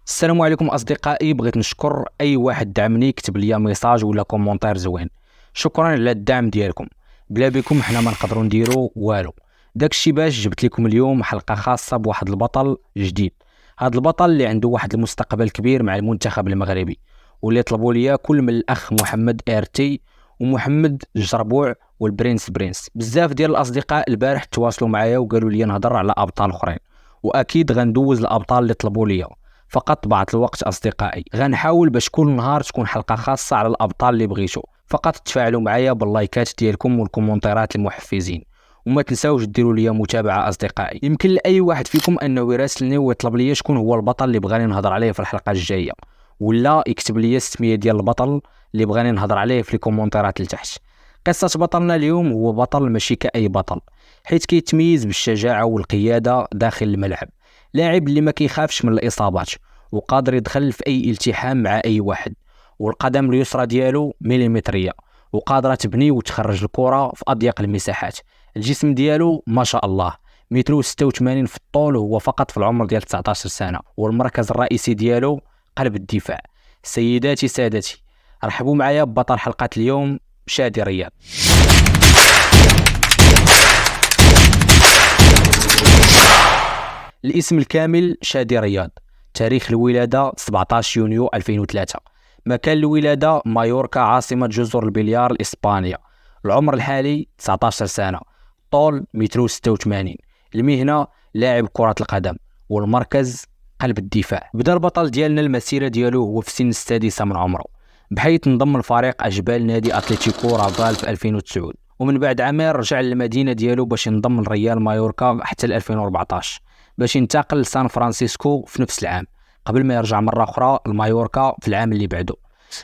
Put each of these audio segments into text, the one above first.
السلام عليكم اصدقائي. بغيت نشكر اي واحد دعمني، كتب لي ميساج ولا كومونتير زوين. شكرا على الدعم ديالكم، بلا بكم حنا ما نقدروا نديروا والو. داكشي باش جبت لكم اليوم حلقه خاصه بواحد البطل جديد. هذا البطل اللي عنده واحد المستقبل كبير مع المنتخب المغربي، واللي طلبوا لي كل من الاخ محمد ارتي ومحمد الجربوع والبرنس بزاف ديال الاصدقاء البارح تواصلوا معايا وقالوا لي نهضر على ابطال اخرين، واكيد غندوز الابطال اللي طلبوا لي فقط بعض الوقت. اصدقائي غنحاول باش كل نهار تكون حلقه خاصه على الابطال اللي بغيتو. فقط تفاعلوا معايا باللايكات ديالكم والكومنتيرات المحفزين، وما تنساوش ديروا لي متابعه. اصدقائي يمكن لاي واحد فيكم انه يراسلني ويطلب لي شكون هو البطل اللي بغاني نهضر عليه في الحلقه الجايه، ولا يكتب لي السميه ديال البطل اللي بغاني نهضر عليه في الكومنتيرات لتحت. قصه بطلنا اليوم هو بطل ماشي كاي بطل، حيث كيتميز بالشجاعه والقياده داخل الملعب. لاعب اللي ما كيخافش من الاصابات، وقادر يدخل في اي التحام مع اي واحد، والقدم اليسرى ديالو مليمتريه، وقادره تبني وتخرج الكره في اضيق المساحات. الجسم ديالو ما شاء الله، متر 86 في الطول، وهو فقط في العمر ديال 19 سنه، والمركز الرئيسي ديالو قلب الدفاع. سيداتي سادتي، رحبوا معايا ببطل حلقه اليوم، شادي رياض. الاسم الكامل شادي رياض. تاريخ الولادة 17 يونيو 2003. مكان الولادة مايوركا، عاصمة جزر البليار الإسبانية. العمر الحالي 19 سنة. طول متر 86. المهنة لاعب كرة القدم، والمركز قلب الدفاع. بدا البطل ديالنا المسيرة ديالو هو في سن السادسة من عمره، بحيث انضم لفريق أجبال نادي أتلتيكو رافال في 2009، ومن بعد عامين رجع للمدينة ديالو باش ينضم لريال مايوركا حتى 2014، باش ينتقل لسان فرانسيسكو في نفس العام، قبل ما يرجع مرة أخرى لمايوركا في العام اللي بعده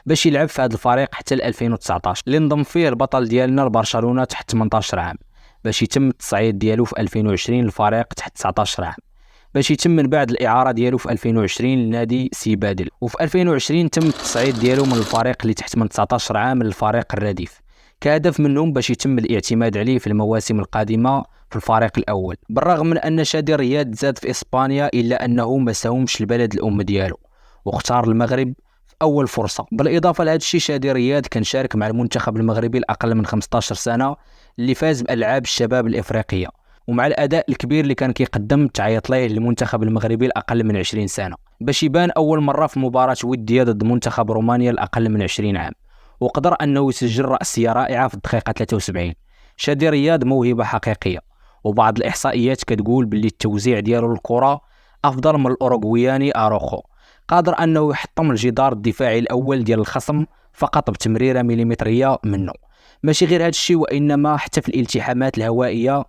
باش يلعب في هذا الفريق حتى 2019، اللي انضم فيه البطل ديالنا لبرشلونة تحت 18 عام، باش يتم التصعيد ديالو في 2020 للفريق تحت 19 عام، باش يتم من بعد الإعارة ديالو في 2020 لنادي سيبادل، وفي 2020 تم التصعيد ديالو من الفريق اللي تحت من 19 عام للفريق الرديف، كهدف منهم باش يتم الاعتماد عليه في المواسم القادمة في الفريق الأول. بالرغم من أن شادي رياض زاد في إسبانيا، إلا أنه ما ساهمش البلد الأم ديالو، واختار المغرب في أول فرصة. بالإضافة لهذا الشيء، شادي رياض كان شارك مع المنتخب المغربي الأقل من 15 سنة اللي فاز بألعاب الشباب الإفريقية، ومع الأداء الكبير اللي كان كيقدم تعيط ليه المنتخب المغربي الأقل من 20 سنة، باش يبان أول مرة في مباراة ودية ضد منتخب رومانيا الأقل من 20 عام، وقدر أنه يسجل رأسية رائعة في الدقيقة 73. شادي رياض موهبة حقيقية، وبعض الإحصائيات كتقول باللي التوزيع ديالو للكرة أفضل من الأوروغوياني أروخو، قادر أنه يحطم الجدار الدفاعي الأول ديال الخصم فقط بتمريرة مليمترية منه. ماشي غير هذا الشيء، وإنما حتى في الالتحامات الهوائية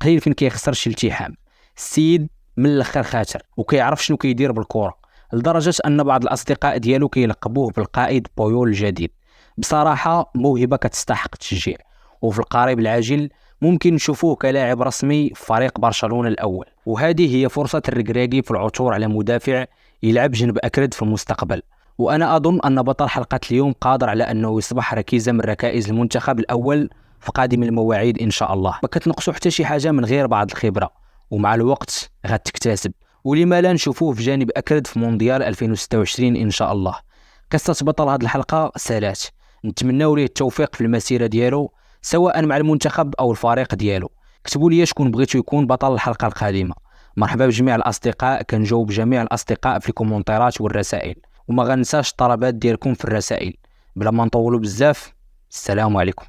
قليل فين كيخسر شي التحام. السيد من الاخر خاتر، وكيعرف شنو كيدير بالكرة، لدرجة أن بعض الأصدقاء ديالو كيلقبوه بالقائد بويول الجديد. بصراحة موهبة كتستحق التشجيع، وفي القريب العاجل ممكن نشوفوه كلاعب رسمي في فريق برشلونة الأول، وهذه هي فرصة الركراكي في العثور على مدافع يلعب جنب أكرد في المستقبل. وأنا أظن أن بطل حلقة اليوم قادر على أنه يصبح ركيزة من ركائز المنتخب الأول في قادم المواعيد إن شاء الله. ما كتنقصوا حتى شي حاجة من غير بعض الخبرة، ومع الوقت غتكتسب. ولما لا نشوفوه في جانب أكرد في مونديال 2026 إن شاء الله. قصة بطل هذه الحلقة سالات، نتمنى ليه التوفيق في المسيرة ديالو، سواء مع المنتخب أو الفريق ديالو. اكتبوا لي شكون بغيتو يكون بطل الحلقة القادمة. مرحبا بجميع الأصدقاء، كنجاوب جميع الأصدقاء في الكومنتيرات والرسائل، وما غنساش الطلبات ديالكم في الرسائل. بلا ما نطولوا بزاف، السلام عليكم.